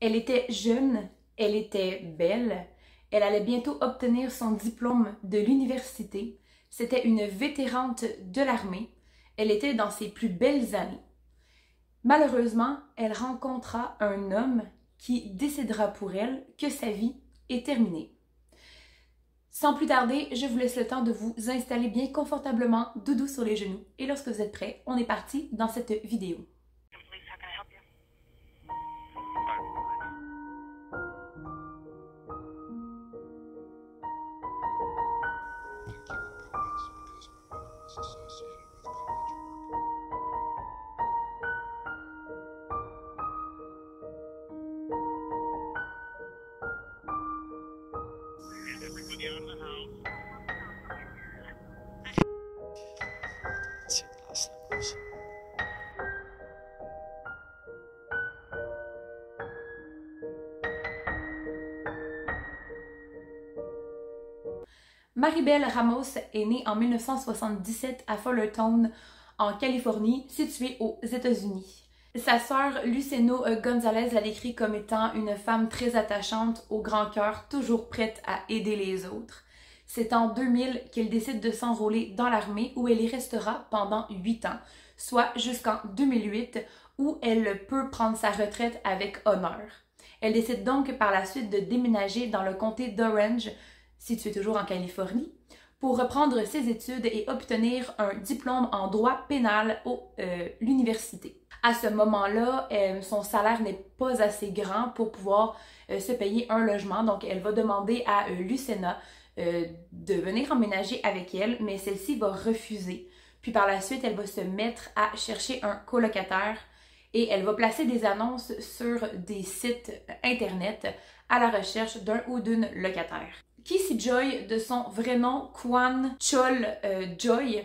Elle était jeune, elle était belle, elle allait bientôt obtenir son diplôme de l'université. C'était une vétérante de l'armée. Elle était dans ses plus belles années. Malheureusement, elle rencontra un homme qui décidera pour elle que sa vie est terminée. Sans plus tarder, je vous laisse le temps de vous installer bien confortablement, doudou sur les genoux. Et lorsque vous êtes prêts, on est parti dans cette vidéo. Maribel Ramos est née en 1977 à Fullerton, en Californie, située aux États-Unis. Sa sœur Luceno Gonzalez la décrit comme étant une femme très attachante, au grand cœur, toujours prête à aider les autres. C'est en 2000 qu'elle décide de s'enrôler dans l'armée où elle y restera pendant 8 ans, soit jusqu'en 2008 où elle peut prendre sa retraite avec honneur. Elle décide donc par la suite de déménager dans le comté d'Orange, situé toujours en Californie, pour reprendre ses études et obtenir un diplôme en droit pénal à l'université. À ce moment-là, son salaire n'est pas assez grand pour pouvoir se payer un logement, donc elle va demander à Lucena de venir emménager avec elle, mais celle-ci va refuser. Puis par la suite, elle va se mettre à chercher un colocataire et elle va placer des annonces sur des sites internet à la recherche d'un ou d'une locataire. Kissy Joy, de son vrai nom Kwan Chol Joy,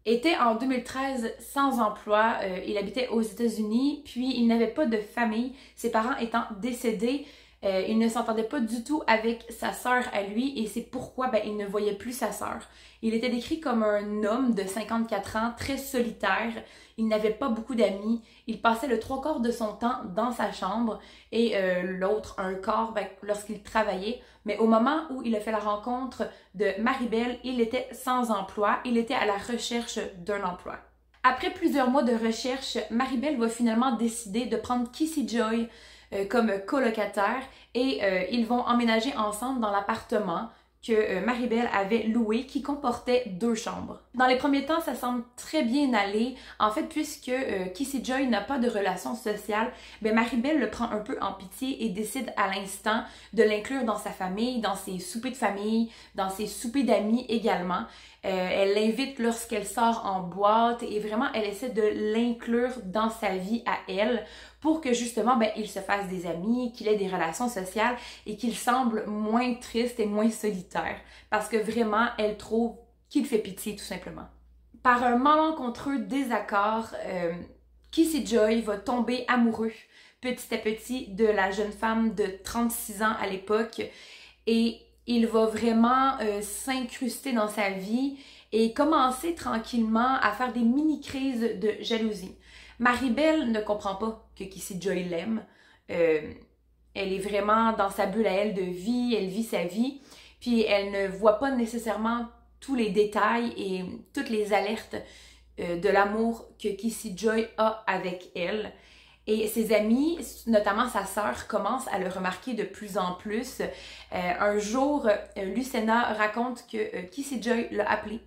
était en 2013 sans emploi. Il habitait aux États-Unis, puis il n'avait pas de famille, ses parents étant décédés. Il ne s'entendait pas du tout avec sa sœur à lui et c'est pourquoi il ne voyait plus sa sœur. Il était décrit comme un homme de 54 ans, très solitaire. Il n'avait pas beaucoup d'amis. Il passait le 3/4 de son temps dans sa chambre et l'autre un quart lorsqu'il travaillait. Mais au moment où il a fait la rencontre de Maribel, il était sans emploi. Il était à la recherche d'un emploi. Après plusieurs mois de recherche, Maribel va finalement décider de prendre Kissy Joy comme colocataire et ils vont emménager ensemble dans l'appartement que Maribel avait loué qui comportait 2 chambres. Dans les premiers temps, ça semble très bien aller. En fait, puisque Kissy Joy n'a pas de relation sociale, Maribel le prend un peu en pitié et décide à l'instant de l'inclure dans sa famille, dans ses soupers de famille, dans ses soupers d'amis également. Elle l'invite lorsqu'elle sort en boîte et vraiment, elle essaie de l'inclure dans sa vie à elle pour que justement, il se fasse des amis, qu'il ait des relations sociales et qu'il semble moins triste et moins solitaire. Parce que vraiment, elle trouve qu'il fait pitié tout simplement. Par un malencontreux désaccord, Kissy Joy va tomber amoureux petit à petit de la jeune femme de 36 ans à l'époque et il va vraiment s'incruster dans sa vie et commencer tranquillement à faire des mini-crises de jalousie. Maribel ne comprend pas que Kissy Joy l'aime. Elle est vraiment dans sa bulle à elle de vie, elle vit sa vie, puis elle ne voit pas nécessairement tous les détails et toutes les alertes de l'amour que Kissy Joy a avec elle. Et ses amis, notamment sa sœur, commencent à le remarquer de plus en plus. Un jour, Lucena raconte que Kissy Joy l'a appelé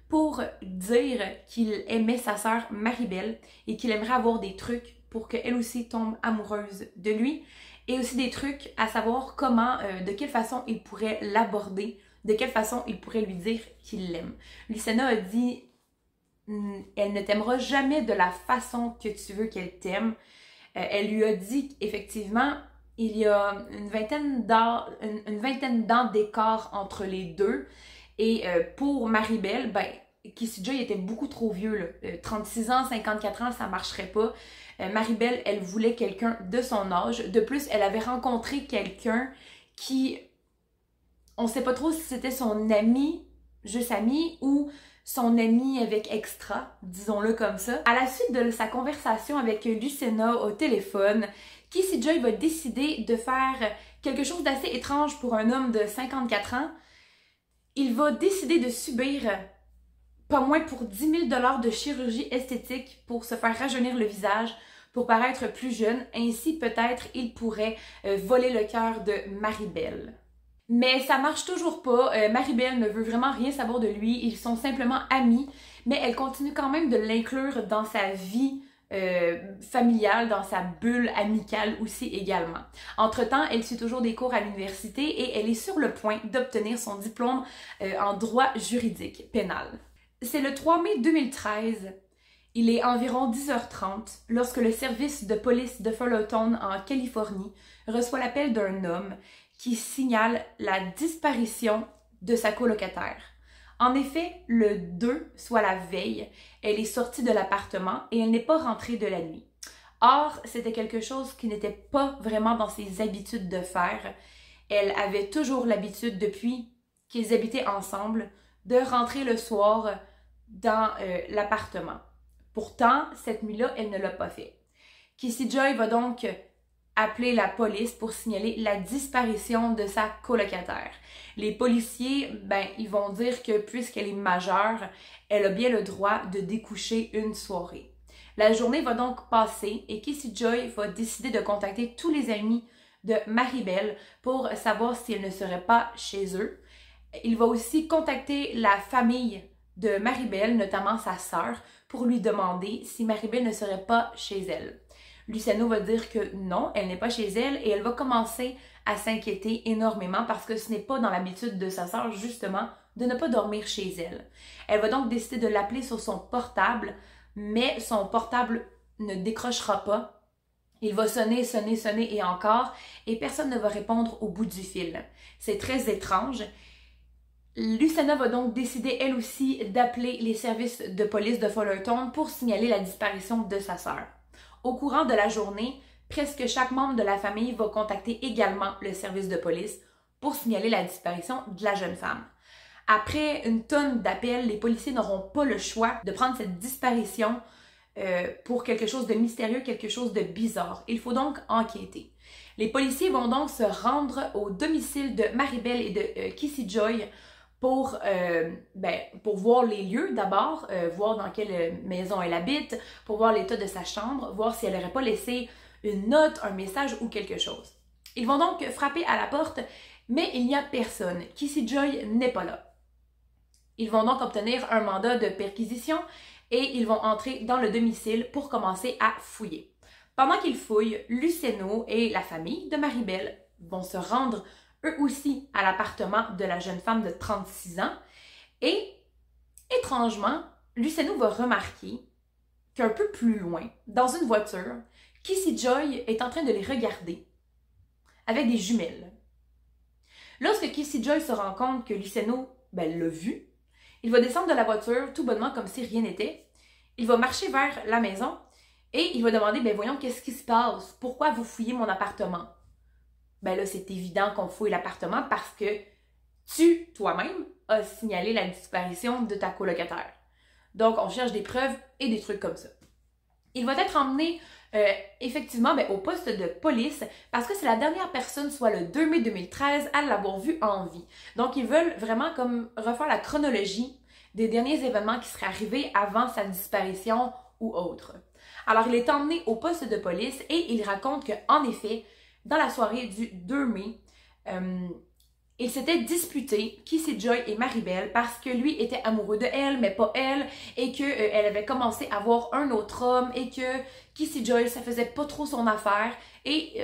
pour dire qu'il aimait sa sœur Maribel et qu'il aimerait avoir des trucs pour qu'elle aussi tombe amoureuse de lui et aussi des trucs à savoir comment, de quelle façon il pourrait l'aborder, de quelle façon il pourrait lui dire qu'il l'aime. Lucena a dit « Elle ne t'aimera jamais de la façon que tu veux qu'elle t'aime. » Elle lui a dit qu'effectivement, il y a une vingtaine d'ans d'écart entre les deux. Et pour Maribel, Kissy Joy était beaucoup trop vieux. 36 ans, 54 ans, ça marcherait pas. Maribel, elle voulait quelqu'un de son âge. De plus, elle avait rencontré quelqu'un qui, on sait pas trop si c'était son ami, juste ami, ou son ami avec extra, disons-le comme ça. À la suite de sa conversation avec Lucena au téléphone, Casey Joy va décider de faire quelque chose d'assez étrange pour un homme de 54 ans. Il va décider de subir pas moins pour 10 000 $ de chirurgie esthétique pour se faire rajeunir le visage, pour paraître plus jeune. Ainsi, peut-être, il pourrait voler le cœur de Maribel. Mais ça marche toujours pas. Maribel ne veut vraiment rien savoir de lui. Ils sont simplement amis, mais elle continue quand même de l'inclure dans sa vie familiale, dans sa bulle amicale aussi également. Entre-temps, elle suit toujours des cours à l'université et elle est sur le point d'obtenir son diplôme en droit juridique pénal. C'est le 3 mai 2013. Il est environ 10h30 lorsque le service de police de Fullerton en Californie reçoit l'appel d'un homme qui signale la disparition de sa colocataire. En effet, le 2, soit la veille, elle est sortie de l'appartement et elle n'est pas rentrée de la nuit. Or, c'était quelque chose qui n'était pas vraiment dans ses habitudes de faire. Elle avait toujours l'habitude, depuis qu'ils habitaient ensemble, de rentrer le soir dans l'appartement. Pourtant, cette nuit-là, elle ne l'a pas fait. Casey Joy va donc appeler la police pour signaler la disparition de sa colocataire. Les policiers, ils vont dire que puisqu'elle est majeure, elle a bien le droit de découcher une soirée. La journée va donc passer et Casey Joy va décider de contacter tous les amis de Maribel pour savoir si elle ne serait pas chez eux. Il va aussi contacter la famille de Maribel, notamment sa sœur, pour lui demander si Maribel ne serait pas chez elle. Luciano va dire que non, elle n'est pas chez elle et elle va commencer à s'inquiéter énormément parce que ce n'est pas dans l'habitude de sa sœur, justement, de ne pas dormir chez elle. Elle va donc décider de l'appeler sur son portable, mais son portable ne décrochera pas. Il va sonner, sonner, sonner et encore, et personne ne va répondre au bout du fil. C'est très étrange. Luciana va donc décider, elle aussi, d'appeler les services de police de Fullerton pour signaler la disparition de sa sœur. Au courant de la journée, presque chaque membre de la famille va contacter également le service de police pour signaler la disparition de la jeune femme. Après une tonne d'appels, les policiers n'auront pas le choix de prendre cette disparition pour quelque chose de mystérieux, quelque chose de bizarre. Il faut donc enquêter. Les policiers vont donc se rendre au domicile de Maribel et de Casey Joy pour voir les lieux d'abord, voir dans quelle maison elle habite, pour voir l'état de sa chambre, voir si elle n'aurait pas laissé une note, un message ou quelque chose. Ils vont donc frapper à la porte, mais il n'y a personne. Casey Joy n'est pas là. Ils vont donc obtenir un mandat de perquisition et ils vont entrer dans le domicile pour commencer à fouiller. Pendant qu'ils fouillent, Luciano et la famille de Maribel vont se rendre eux aussi à l'appartement de la jeune femme de 36 ans. Et, étrangement, Luciano va remarquer qu'un peu plus loin, dans une voiture, Casey Joy est en train de les regarder avec des jumelles. Lorsque Casey Joy se rend compte que Luciano l'a vu, il va descendre de la voiture tout bonnement comme si rien n'était. Il va marcher vers la maison et il va demander « voyons, qu'est-ce qui se passe? Pourquoi vous fouillez mon appartement? » Là, c'est évident qu'on fouille l'appartement parce que tu, toi-même, as signalé la disparition de ta colocataire. Donc, on cherche des preuves et des trucs comme ça. Il va être emmené, effectivement, au poste de police parce que c'est la dernière personne, soit le 2 mai 2013, à l'avoir vu en vie. Donc, ils veulent vraiment comme refaire la chronologie des derniers événements qui seraient arrivés avant sa disparition ou autre. Alors, il est emmené au poste de police et il raconte qu'en effet, dans la soirée du 2 mai, ils s'étaient disputés, Casey Joy et Maribel, parce que lui était amoureux de elle, mais pas elle, et qu'elle avait commencé à voir un autre homme, et que Casey Joy, ça faisait pas trop son affaire, et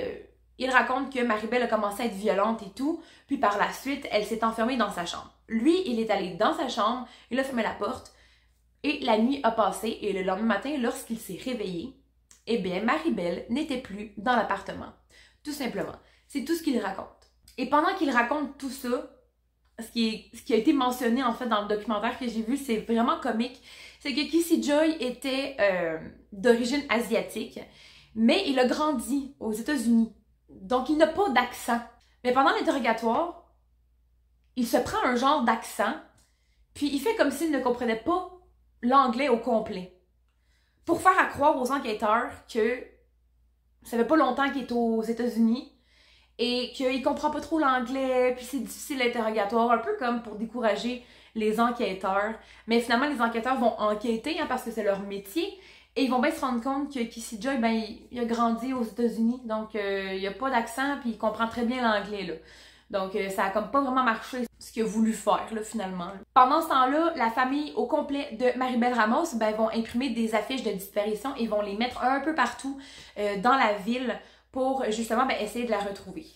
il raconte que Maribel a commencé à être violente et tout, puis par la suite, elle s'est enfermée dans sa chambre. Lui, il est allé dans sa chambre, il a fermé la porte, et la nuit a passé, et le lendemain matin, lorsqu'il s'est réveillé, Maribel n'était plus dans l'appartement. Tout simplement. C'est tout ce qu'il raconte. Et pendant qu'il raconte tout ça, ce qui a été mentionné en fait dans le documentaire que j'ai vu, c'est vraiment comique, c'est que Casey Joy était d'origine asiatique, mais il a grandi aux États-Unis. Donc il n'a pas d'accent. Mais pendant l'interrogatoire, il se prend un genre d'accent, puis il fait comme s'il ne comprenait pas l'anglais au complet. Pour faire à croire aux enquêteurs que ça fait pas longtemps qu'il est aux États-Unis et qu'il comprend pas trop l'anglais, puis c'est difficile l'interrogatoire, un peu comme pour décourager les enquêteurs. Mais finalement, les enquêteurs vont enquêter, hein, parce que c'est leur métier, et ils vont bien se rendre compte que Kissy Joy, ben, il a grandi aux États-Unis, donc il a pas d'accent, puis il comprend très bien l'anglais, là. Donc ça a comme pas vraiment marché ce qu'il a voulu faire, là, finalement. Pendant ce temps-là, la famille au complet de Maribel Ramos, ben, vont imprimer des affiches de disparition et vont les mettre un peu partout dans la ville pour justement ben, essayer de la retrouver.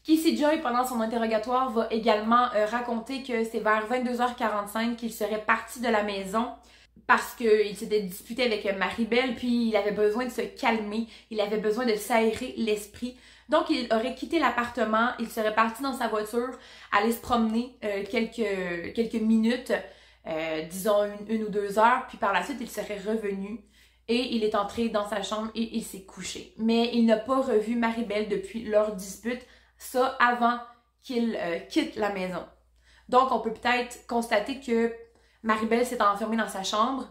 Kissy Joy, pendant son interrogatoire, va également raconter que c'est vers 22h45 qu'il serait parti de la maison parce qu'il s'était disputé avec Maribel, puis il avait besoin de se calmer, il avait besoin de s'aérer l'esprit. Donc, il aurait quitté l'appartement, il serait parti dans sa voiture, aller se promener quelques minutes, disons une ou 2 heures, puis par la suite, il serait revenu et il est entré dans sa chambre et il s'est couché. Mais il n'a pas revu Maribel depuis leur dispute, ça avant qu'il quitte la maison. Donc, on peut peut-être constater que Maribel s'est enfermée dans sa chambre,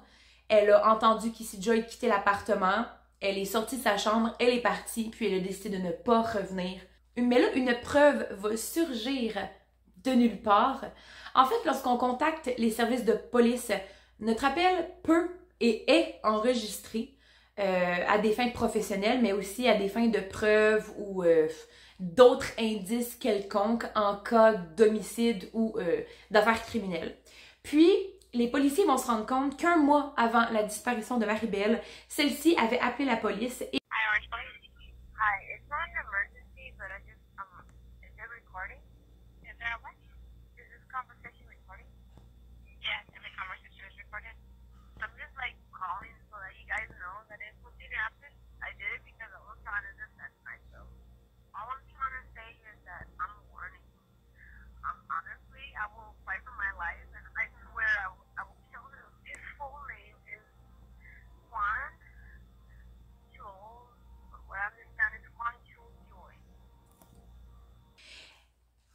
elle a entendu Kissy Joy quitter l'appartement, elle est sortie de sa chambre, elle est partie, puis elle a décidé de ne pas revenir. Mais là, une preuve va surgir de nulle part. En fait, lorsqu'on contacte les services de police, notre appel peut et est enregistré à des fins professionnelles, mais aussi à des fins de preuve ou d'autres indices quelconques en cas d'homicide ou d'affaires criminelles. Puis, les policiers vont se rendre compte qu'un mois avant la disparition de Maribel, celle-ci avait appelé la police et...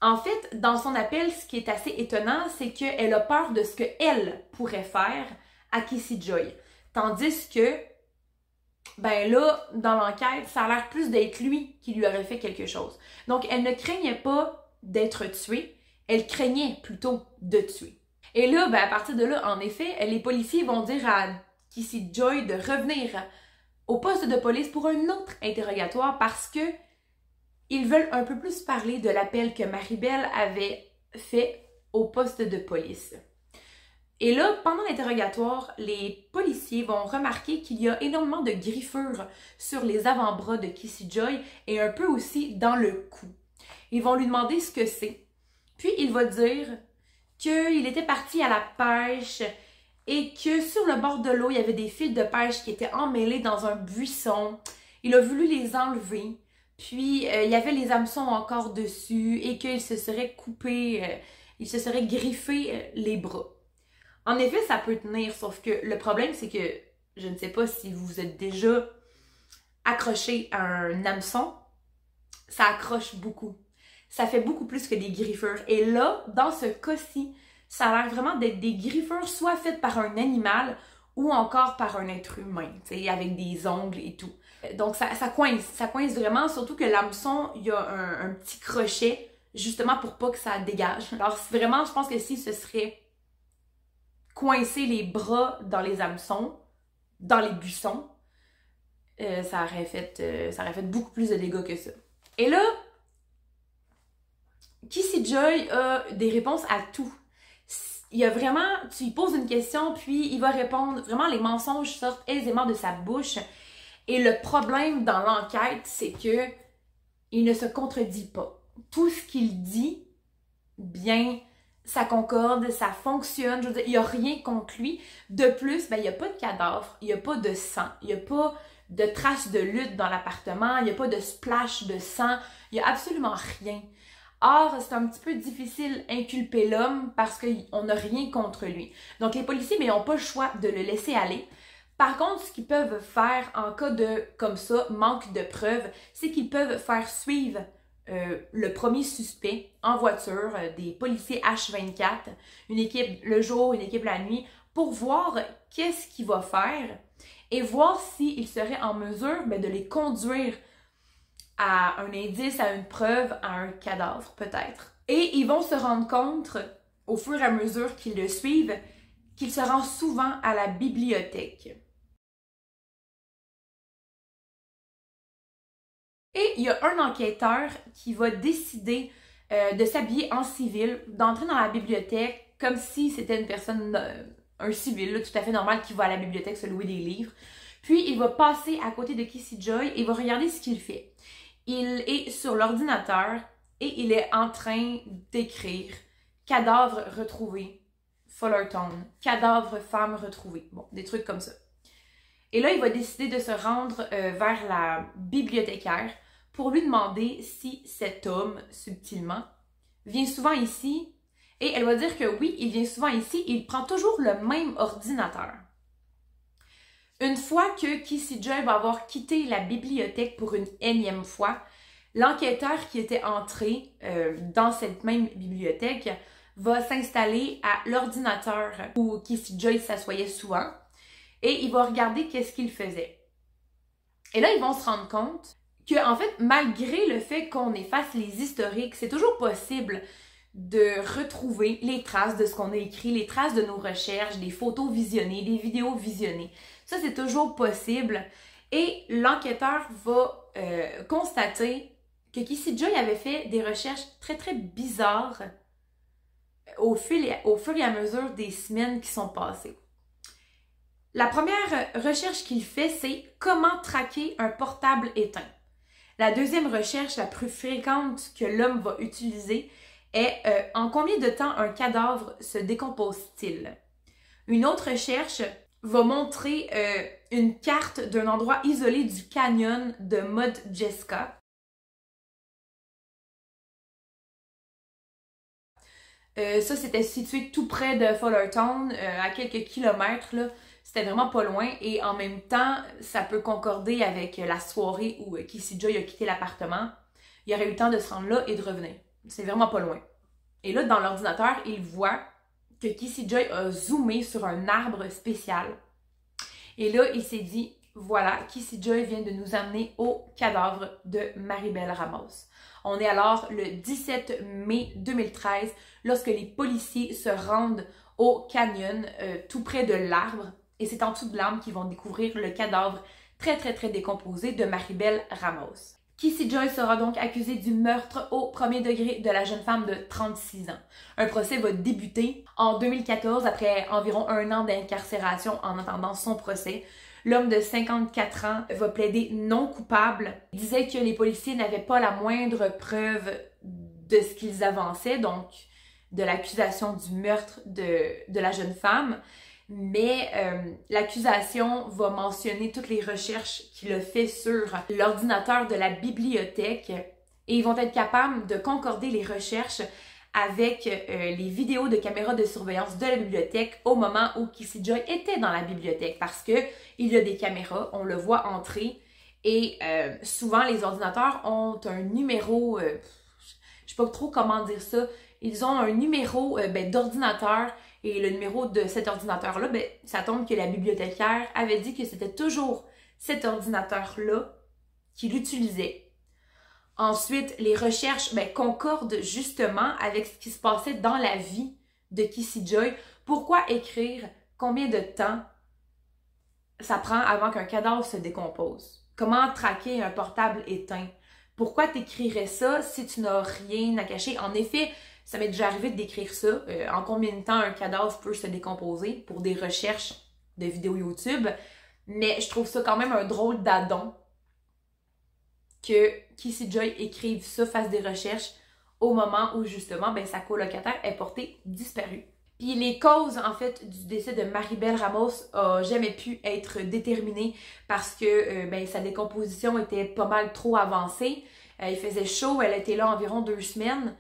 En fait, dans son appel, ce qui est assez étonnant, c'est qu'elle a peur de ce qu'elle pourrait faire à Kissy Joy. Tandis que, ben là, dans l'enquête, ça a l'air plus d'être lui qui lui aurait fait quelque chose. Donc, elle ne craignait pas d'être tuée, elle craignait plutôt de tuer. Et là, ben, à partir de là, en effet, les policiers vont dire à Kissy Joy de revenir au poste de police pour un autre interrogatoire parce que ils veulent un peu plus parler de l'appel que Maribel avait fait au poste de police. Et là, pendant l'interrogatoire, les policiers vont remarquer qu'il y a énormément de griffures sur les avant-bras de Kissy Joy et un peu aussi dans le cou. Ils vont lui demander ce que c'est. Puis il va dire qu'il était parti à la pêche et que sur le bord de l'eau, il y avait des fils de pêche qui étaient emmêlés dans un buisson. Il a voulu les enlever. Puis, il y avait les hameçons encore dessus et qu'il se serait coupé, il se serait griffé les bras. En effet, ça peut tenir, sauf que le problème, c'est que je ne sais pas si vous vous êtes déjà accroché à un hameçon, ça accroche beaucoup. Ça fait beaucoup plus que des griffures. Et là, dans ce cas-ci, ça a l'air vraiment d'être des griffures soit faites par un animal ou encore par un être humain, avec des ongles et tout. Donc ça coince vraiment, surtout que l'hameçon, il y a un petit crochet, justement pour pas que ça dégage. Alors vraiment, je pense que si ce serait coincer les bras dans les hameçons, dans les buissons, ça aurait fait beaucoup plus de dégâts que ça. Et là, Kissy Joy a des réponses à tout. Il y a vraiment, tu lui poses une question, puis il va répondre. Vraiment, les mensonges sortent aisément de sa bouche. Et le problème dans l'enquête, c'est que il ne se contredit pas. Tout ce qu'il dit, bien, ça concorde, ça fonctionne. Je veux dire, il n'y a rien contre lui. De plus, ben, il n'y a pas de cadavre, il n'y a pas de sang, il n'y a pas de traces de lutte dans l'appartement, il n'y a pas de splash de sang, il n'y a absolument rien. Or, c'est un petit peu difficile d'inculper l'homme parce qu'on n'a rien contre lui. Donc, les policiers, mais, n'ont pas le choix de le laisser aller. Par contre, ce qu'ils peuvent faire en cas de, comme ça, manque de preuves, c'est qu'ils peuvent faire suivre le premier suspect en voiture, des policiers H24, une équipe le jour, une équipe la nuit, pour voir qu'est-ce qu'il va faire et voir s'il serait en mesure de les conduire à un indice, à une preuve, à un cadavre peut-être. Et ils vont se rendre compte, au fur et à mesure qu'ils le suivent, qu'il se rend souvent à la bibliothèque. Et il y a un enquêteur qui va décider de s'habiller en civil, d'entrer dans la bibliothèque comme si c'était une personne, un civil, là, tout à fait normal qui va à la bibliothèque se louer des livres. Puis il va passer à côté de Kissy Joy et va regarder ce qu'il fait. Il est sur l'ordinateur et il est en train d'écrire « Cadavre retrouvé, Fullerton, cadavre femme retrouvée ». Bon, des trucs comme ça. Et là, il va décider de se rendre vers la bibliothécaire pour lui demander si cet homme, subtilement, vient souvent ici. Et elle va dire que oui, il vient souvent ici et il prend toujours le même ordinateur. Une fois que Kissy Joy va avoir quitté la bibliothèque pour une énième fois, l'enquêteur qui était entré dans cette même bibliothèque va s'installer à l'ordinateur où Kissy Joy s'assoyait souvent et il va regarder qu'est-ce qu'il faisait. Et là, ils vont se rendre compte que, en fait, malgré le fait qu'on efface les historiques, c'est toujours possible de retrouver les traces de ce qu'on a écrit, les traces de nos recherches, des photos visionnées, des vidéos visionnées. Ça, c'est toujours possible. Et l'enquêteur va constater que Kissy Joy avait fait des recherches très, très bizarres au fur et à mesure des semaines qui sont passées. La première recherche qu'il fait, c'est comment traquer un portable éteint. La deuxième recherche, la plus fréquente que l'homme va utiliser, est en combien de temps un cadavre se décompose-t-il? Une autre recherche va montrer une carte d'un endroit isolé du canyon de Modjeska. Ça, c'était situé tout près de Fullerton, à quelques kilomètres, là. C'était vraiment pas loin et en même temps, ça peut concorder avec la soirée où Kissy Joy a quitté l'appartement. Il aurait eu le temps de se rendre là et de revenir. C'est vraiment pas loin. Et là, dans l'ordinateur, il voit que Kissy Joy a zoomé sur un arbre spécial. Et là, il s'est dit, voilà, Kissy Joy vient de nous amener au cadavre de Maribel Ramos. On est alors le 17 mai 2013 lorsque les policiers se rendent au canyon tout près de l'arbre. Et c'est en dessous de l'arbre qu'ils vont découvrir le cadavre très, très, très décomposé de Maribel Ramos. Kissy Joy sera donc accusée du meurtre au premier degré de la jeune femme de 36 ans. Un procès va débuter en 2014 après environ 1 an d'incarcération en attendant son procès. L'homme de 54 ans va plaider non coupable. Il disait que les policiers n'avaient pas la moindre preuve de ce qu'ils avançaient, donc de l'accusation du meurtre de la jeune femme. Mais l'accusation va mentionner toutes les recherches qu'il a fait sur l'ordinateur de la bibliothèque et ils vont être capables de concorder les recherches avec les vidéos de caméras de surveillance de la bibliothèque au moment où Kissy Joy était dans la bibliothèque parce que il y a des caméras, on le voit entrer et souvent les ordinateurs ont un numéro, je sais pas trop comment dire ça, ils ont un numéro d'ordinateur. Et le numéro de cet ordinateur-là, ça tombe que la bibliothécaire avait dit que c'était toujours cet ordinateur-là qu'il utilisait. Ensuite, les recherches concordent justement avec ce qui se passait dans la vie de Kissy Joy. Pourquoi écrire? Combien de temps ça prend avant qu'un cadavre se décompose? Comment traquer un portable éteint? Pourquoi t'écrirais ça si tu n'as rien à cacher? En effet, ça m'est déjà arrivé d'écrire ça. En combien de temps un cadavre peut se décomposer pour des recherches de vidéos YouTube. Mais je trouve ça quand même un drôle d'addon que Kissy Joy écrive ça, fasse des recherches au moment où justement sa colocataire est portée disparue. Puis les causes en fait du décès de Maribel Ramos a jamais pu être déterminées parce que sa décomposition était pas mal trop avancée. Il faisait chaud, elle était là environ 2 semaines.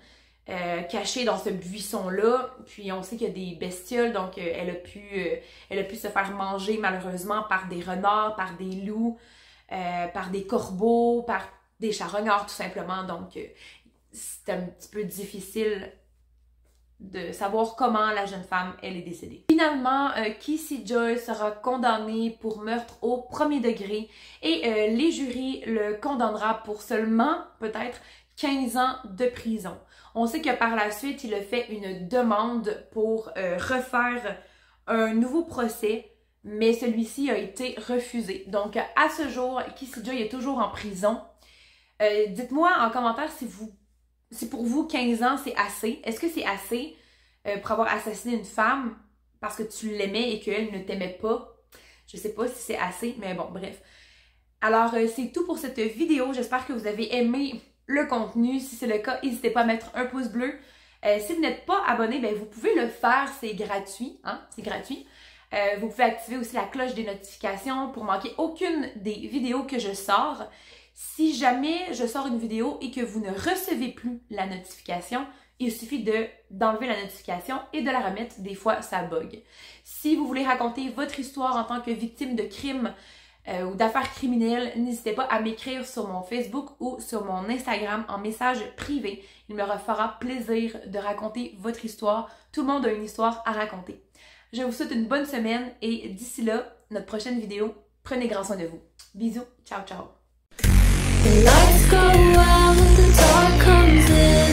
Cachée dans ce buisson-là, puis on sait qu'il y a des bestioles, donc elle a pu se faire manger malheureusement par des renards, par des loups, par des corbeaux, par des charognards tout simplement, donc c'est un petit peu difficile de savoir comment la jeune femme, elle est décédée. Finalement, Casey Joy sera condamné pour meurtre au premier degré et les jurys le condamnera pour seulement, peut-être, 15 ans de prison. On sait que par la suite, il a fait une demande pour refaire un nouveau procès, mais celui-ci a été refusé. Donc, à ce jour, Casey Joy est toujours en prison. Dites-moi en commentaire si pour vous 15 ans c'est assez. Est-ce que c'est assez pour avoir assassiné une femme parce que tu l'aimais et qu'elle ne t'aimait pas? Je sais pas si c'est assez, mais bon, bref. Alors, c'est tout pour cette vidéo. J'espère que vous avez aimé le contenu. Si c'est le cas, n'hésitez pas à mettre un pouce bleu. Si vous n'êtes pas abonné, ben, vous pouvez le faire, c'est gratuit. Hein? C'est gratuit. Vous pouvez activer aussi la cloche des notifications pour manquer aucune des vidéos que je sors. Si jamais je sors une vidéo et que vous ne recevez plus la notification, il suffit d'enlever la notification et de la remettre. Des fois, ça bug. Si vous voulez raconter votre histoire en tant que victime de crime ou d'affaires criminelles, n'hésitez pas à m'écrire sur mon Facebook ou sur mon Instagram en message privé. Il me fera plaisir de raconter votre histoire. Tout le monde a une histoire à raconter. Je vous souhaite une bonne semaine et d'ici là, notre prochaine vidéo, prenez grand soin de vous. Bisous, ciao ciao! The lights go out, the dark comes in.